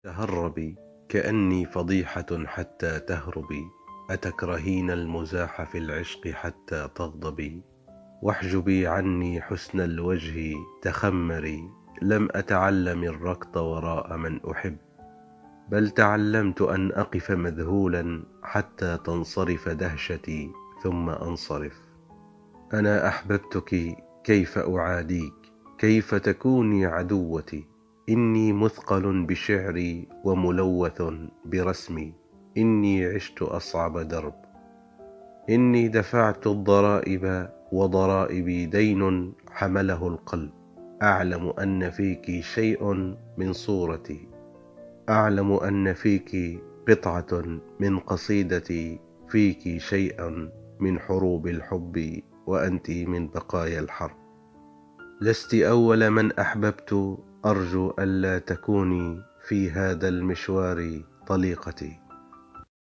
تهربي كأني فضيحة حتى تهربي، أتكرهين المزاح في العشق حتى تغضبي، واحجبي عني حسن الوجه تخمري، لم أتعلم الركض وراء من أحب، بل تعلمت أن أقف مذهولا حتى تنصرف دهشتي ثم أنصرف. أنا أحببتك كيف أعاديك، كيف تكوني عدوتي، إني مثقل بشعري وملوث برسمي، إني عشت أصعب درب، إني دفعت الضرائب وضرائبي دين حمله القلب، أعلم أن فيك شيء من صورتي، أعلم أن فيك قطعة من قصيدتي، فيك شيئا من حروب الحب وأنت من بقايا الحرب. لست أول من أحببت، أرجو ألا تكوني في هذا المشوار طليقتي.